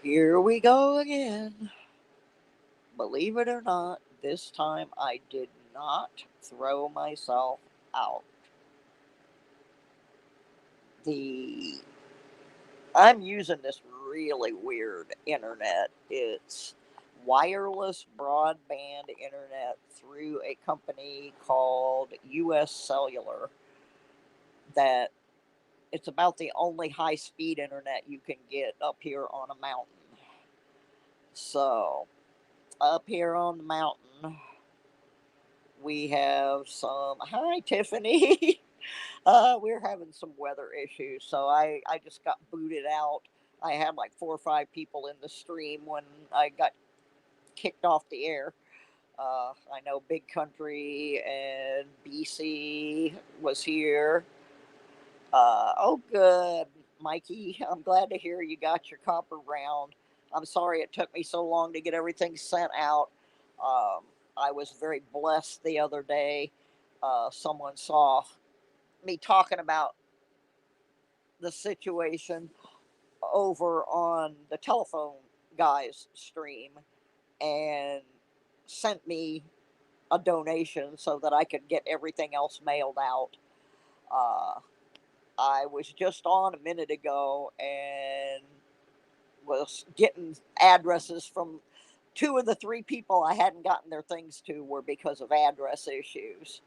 Here we go again. Believe it or not, this time I did not throw myself out. The I'm using this really weird internet. It's wireless broadband internet through a company called US Cellular that it's about the only high speed internet you can get up here on a mountain. So, up here on the mountain, we have some. Hi, Tiffany. We're having some weather issues, so I just got booted out. I had like 4 or 5 people in the stream when I got kicked off the air. I know Big Country and BC was here. Oh, good, Mikey. I'm glad to hear you got your copper round. I'm sorry it took me so long to get everything sent out. Um, I was very blessed the other day. Someone saw me talking about the situation over on the telephone guys stream and sent me a donation so that I could get everything else mailed out. Uh, I was just on a minute ago and was getting addresses from 2 of the 3 people I hadn't gotten their things to were because of address issues.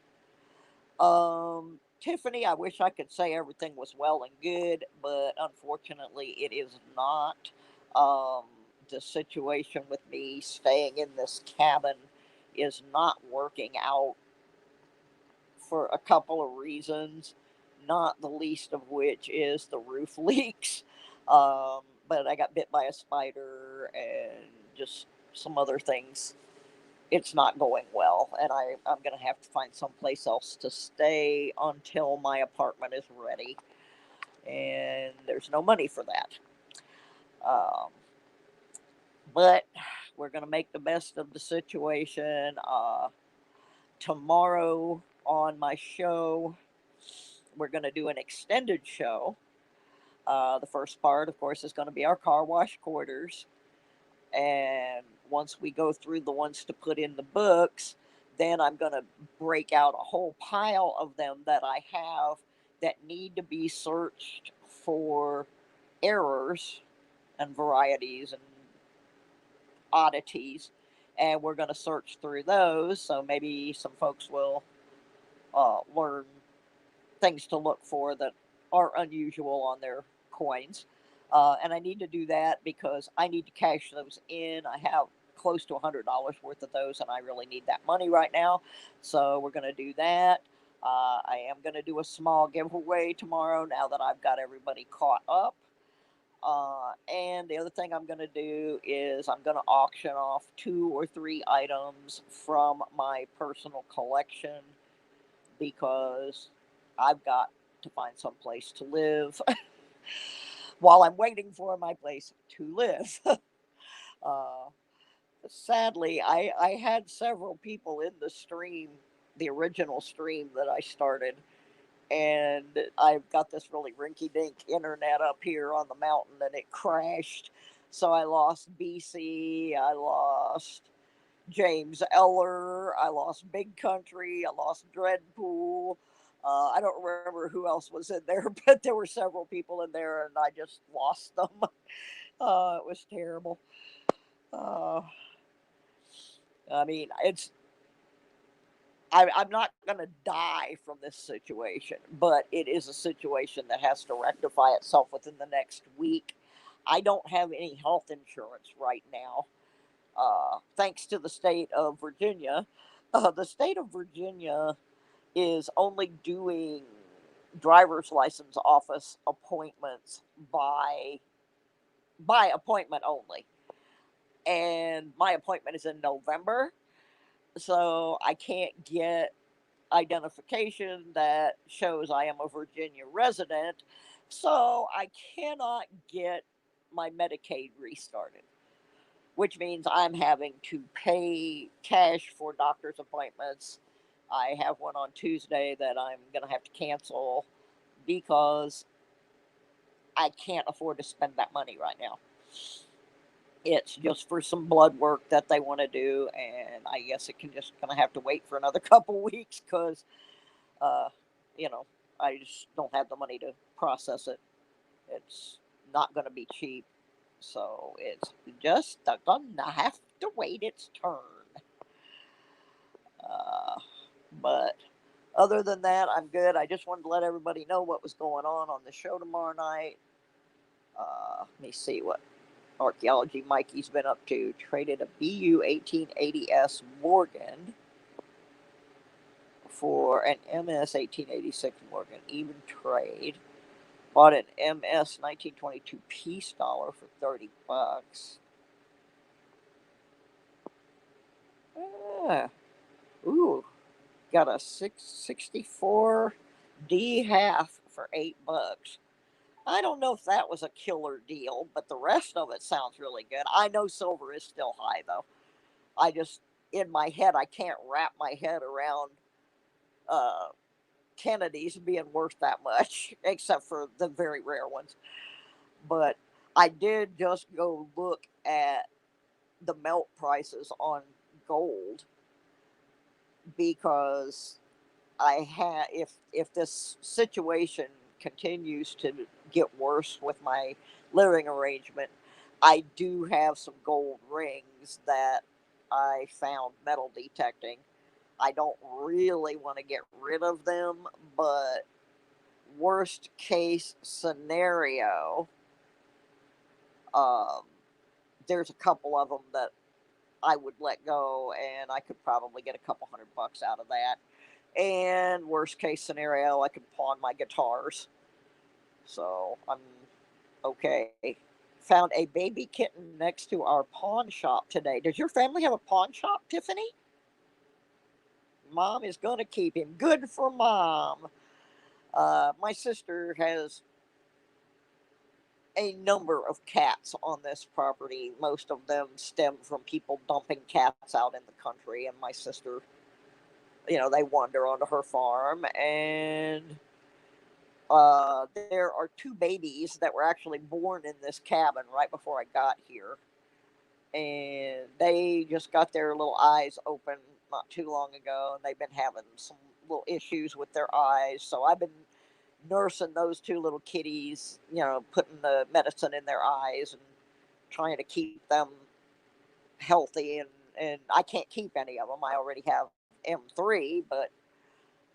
Tiffany, I wish I could say everything was well and good, but unfortunately, it is not. Um, the situation with me staying in this cabin is not working out for a couple of reasons, not the least of which is the roof leaks. But I got bit by a spider and just some other things. It's not going well, and I'm going to have to find someplace else to stay until my apartment is ready. And there's no money for that. Um, but we're going to make the best of the situation. Tomorrow on my show, we're going to do an extended show. The first part, of course, is going to be our car wash quarters. And once we go through the ones to put in the books, then I'm going to break out a whole pile of them that I have that need to be searched for errors and varieties and oddities. And we're going to search through those. So maybe some folks will learn things to look for that are unusual on their coins. And I need to do that because I need to cash those in. I have close to $100 worth of those, and I really need that money right now. So we're going to do that. I am going to do a small giveaway tomorrow now that I've got everybody caught up. And the other thing I'm going to do is I'm going to auction off 2 or 3 items from my personal collection because I've got to find some place to live while I'm waiting for my place to live. uh, Sadly, I had several people in the stream, the original stream that I started, and I've got this really rinky dink internet up here on the mountain and it crashed. So I lost BC, I lost James Eller. I lost Big Country. I lost Dreadpool. I don't remember who else was in there, but there were several people in there, and I just lost them. It was terrible. Uh, I mean, I'm not going to die from this situation, but it is a situation that has to rectify itself within the next week. I don't have any health insurance right now, thanks to the state of Virginia. The state of Virginia is only doing driver's license office appointments by appointment only. And my appointment is in November, so I can't get identification that shows I am a Virginia resident. So I cannot get my Medicaid restarted, which means I'm having to pay cash for doctor's appointments. I have one on Tuesday that I'm going to have to cancel because I can't afford to spend that money right now. It's just for some blood work that they want to do, and I guess it can just gonna have to wait for another couple weeks because, uh, you know, I just don't have the money to process it. It's not gonna be cheap, so it's just gonna have to wait its turn. Uh, but other than that, I'm good. I just wanted to let everybody know what was going on the show tomorrow night. Let me see what Archaeology Mikey's been up to. Traded a BU 1880S Morgan for an MS 1886 Morgan. Even trade. Bought an MS 1922 Peace Dollar for $30. Ah, ooh, got a 664 D half for $8. I don't know if that was a killer deal, but the rest of it sounds really good. I know silver is still high though. I just in my head I can't wrap my head around uh, Kennedy's being worth that much, except for the very rare ones. But I did just go look at the melt prices on gold because if this situation continues to get worse with my living arrangement, I do have some gold rings that I found metal detecting. I don't really want to get rid of them, but worst case scenario, um, there's a couple of them that I would let go, and I could probably get a couple $100 out of that. And worst case scenario, I could pawn my guitars. So I'm okay. Found a baby kitten next to our pawn shop today. Does your family have a pawn shop, Tiffany? Mom is going to keep him. Good for mom. My sister has a number of cats on this property. Most of them stem from people dumping cats out in the country, and my sister, they wander onto her farm, and there are two babies that were actually born in this cabin right before I got here, and they just got their little eyes open not too long ago, and they've been having some little issues with their eyes. So I've been nursing those two little kitties, putting the medicine in their eyes and trying to keep them healthy. And I can't keep any of them. I already have M3, but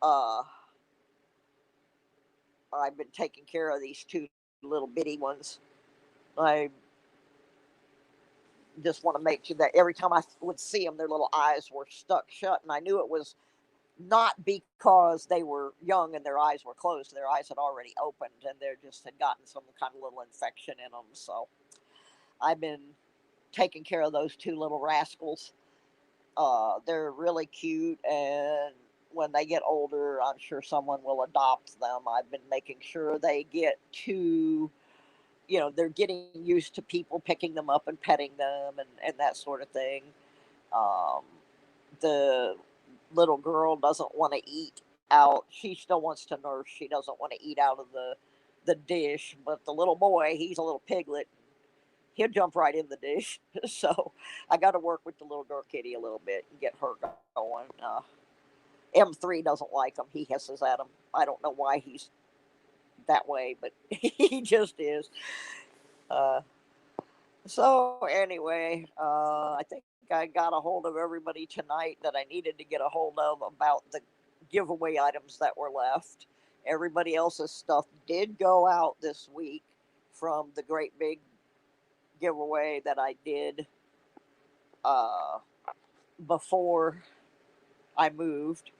uh, I've been taking care of these two little bitty ones. I just want to make sure that every time I would see them, their little eyes were stuck shut. And I knew it was not because they were young and their eyes were closed. Their eyes had already opened and they just had gotten some kind of little infection in them. So I've been taking care of those two little rascals. They're really cute, and when they get older, I'm sure someone will adopt them. I've been making sure they get to, they're getting used to people picking them up and petting them and that sort of thing. Um, the little girl doesn't want to eat out. She still wants to nurse. She doesn't want to eat out of the dish. But the little boy, he's a little piglet. He'll jump right in the dish. So I got to work with the little girl kitty a little bit and get her going. M3 doesn't like him. He hisses at him. I don't know why he's that way, but he just is. Uh, so anyway, I think I got a hold of everybody tonight that I needed to get a hold of about the giveaway items that were left. Everybody else's stuff did go out this week from the great big giveaway that I did uh, before I moved.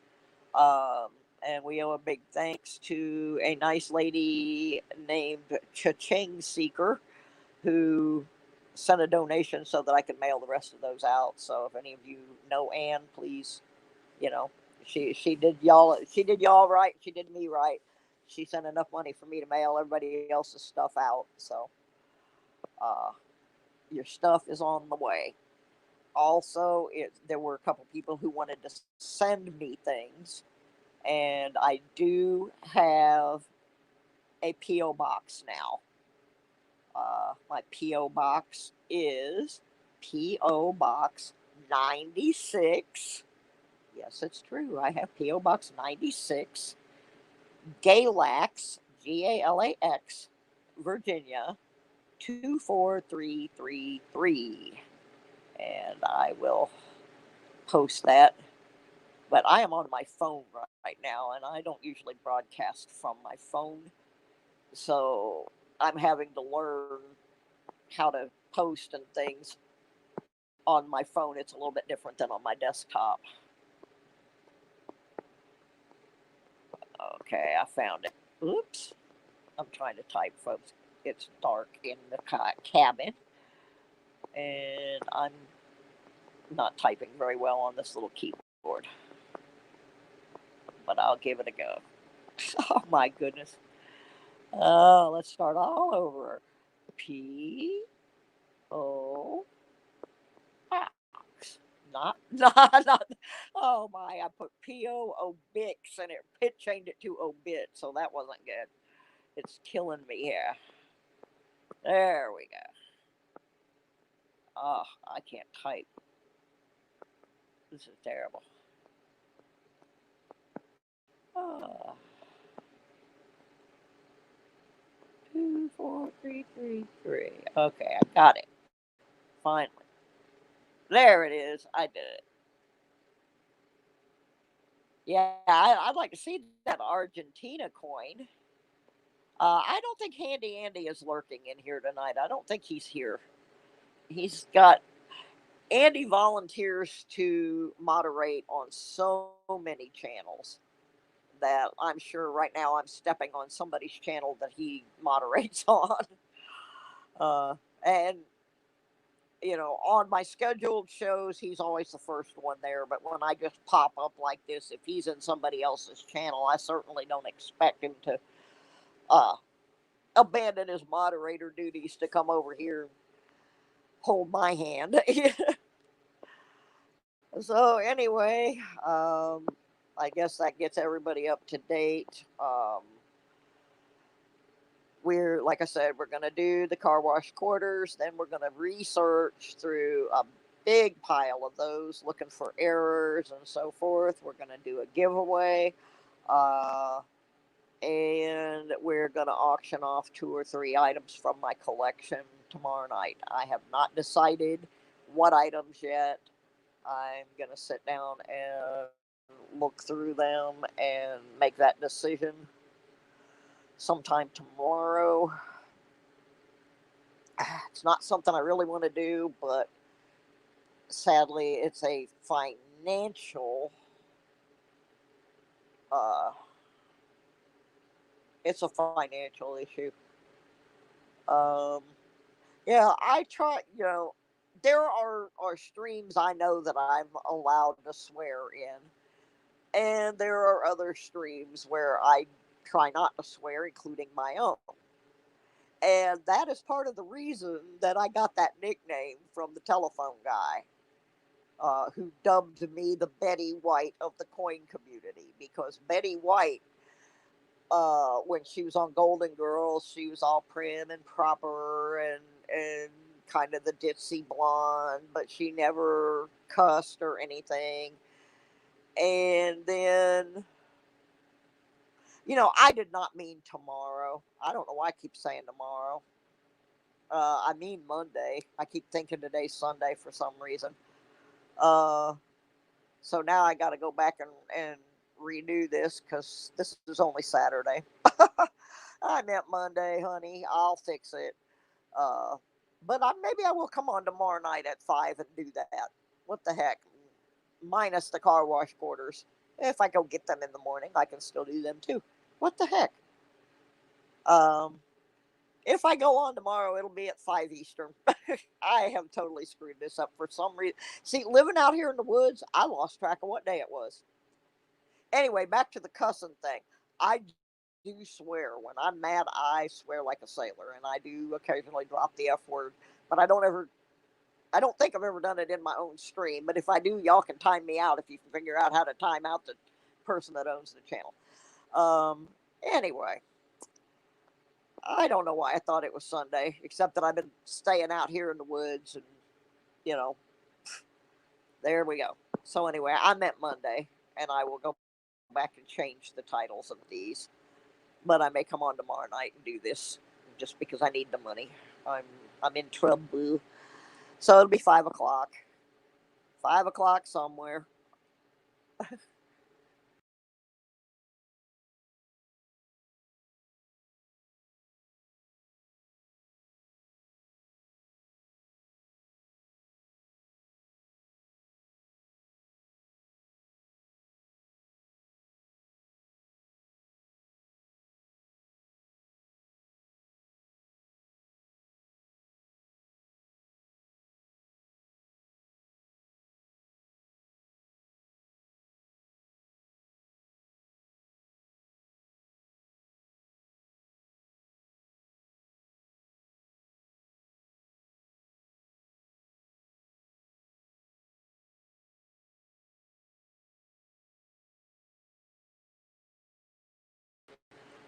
Um, and we owe a big thanks to a nice lady named Cha-Ching Seeker who sent a donation so that I could mail the rest of those out. So if any of you know Ann, please, you know, she did y'all right. She did me right. She sent enough money for me to mail everybody else's stuff out. So uh, your stuff is on the way. Also, there were a couple people who wanted to send me things, and I do have a PO box now. My PO box is P.O. Box 96. Yes, it's true. I have P.O. Box 96, Galax, Galax, Virginia, 24333. And I will post that. But I am on my phone right now, and I don't usually broadcast from my phone. So I'm having to learn how to post and things on my phone. It's a little bit different than on my desktop. Okay, I found it. Oops. I'm trying to type, folks. It's dark in the cabin, and I'm not typing very well on this little keyboard. But I'll give it a go. Oh my goodness. Let's start all over. P O X. Not. Oh my! I put P.O. Obix and it changed it to Obit, so that wasn't good. It's killing me here. There we go. Oh, I can't type. This is terrible. Oh. 24333. Okay, I got it. Finally. There it is. I did it. Yeah, I'd like to see that Argentina coin. I don't think Handy Andy is lurking in here tonight. I don't think he's here. He's got Andy volunteers to moderate on so many channels that I'm sure right now I'm stepping on somebody's channel that he moderates on. And on my scheduled shows, he's always the first one there. But when I just pop up like this, if he's in somebody else's channel, I certainly don't expect him to uh, abandon his moderator duties to come over here and hold my hand. So anyway, I guess that gets everybody up to date. We're like I said, we're gonna do the car wash quarters, then we're gonna research through a big pile of those, looking for errors and so forth. We're gonna do a giveaway, uh, and we're gonna auction off 2 or 3 items from my collection tomorrow night. I have not decided what items yet. I'm gonna sit down and look through them and make that decision sometime tomorrow. It's not something I really want to do, but sadly, uh, it's a financial issue. Um, yeah, I try. There are streams I know that I'm allowed to swear in, and there are other streams where I try not to swear, including my own. And that is part of the reason that I got that nickname from the telephone guy, who dubbed me the Betty White of the coin community. Because Betty White, when she was on Golden Girls, she was all prim and proper and kind of the ditzy blonde, but she never cussed or anything. And then, I did not mean tomorrow. I don't know why I keep saying tomorrow. I mean Monday. I keep thinking today's Sunday for some reason. Uh, so now I got to go back and renew this because this is only Saturday. I meant Monday, honey. I'll fix it. Uh, but maybe I will come on tomorrow night at 5 and do that. What the heck? Minus the car wash quarters. If I go get them in the morning, I can still do them too. What the heck? Um, if I go on tomorrow, it'll be at 5 Eastern. I have totally screwed this up for some reason. See, living out here in the woods, I lost track of what day it was. Anyway, back to the cussing thing. I do swear. When I'm mad, I swear like a sailor, and I do occasionally drop the F word, but I don't think I've ever done it in my own stream, but if I do, y'all can time me out if you can figure out how to time out the person that owns the channel. Anyway, I don't know why I thought it was Sunday, except that I've been staying out here in the woods and you know, there we go. So anyway, I meant Monday, and I will go back and change the titles of these. But I may come on tomorrow night and do this just because I need the money. I'm I'm in trouble. So it'll be 5 o'clock. 5 o'clock somewhere.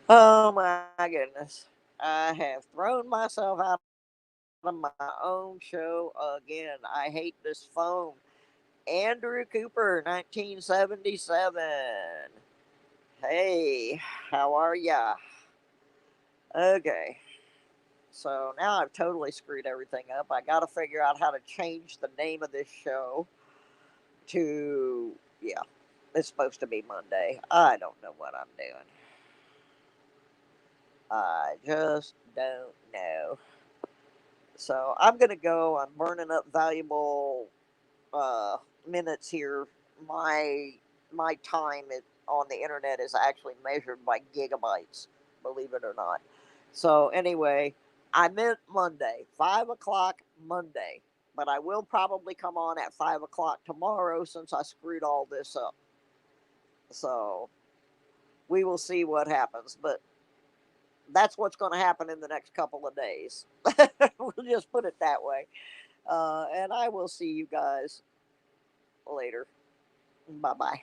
Oh my goodness. I have thrown myself out of my own show again. I hate this phone. Andrew Cooper, 1977. Hey, how are ya? Okay, so now I've totally screwed everything up. I gotta figure out how to change the name of this show to, yeah, it's supposed to be Monday. I don't know what I'm doing. I just don't know. So I'm gonna go. I'm burning up valuable uh, minutes here. My my time on the internet is actually measured by gigabytes, believe it or not. So anyway, I meant Monday, 5 o'clock Monday, but I will probably come on at 5 o'clock tomorrow since I screwed all this up. So we will see what happens, but that's what's going to happen in the next couple of days. We'll just put it that way. And I will see you guys later. Bye bye.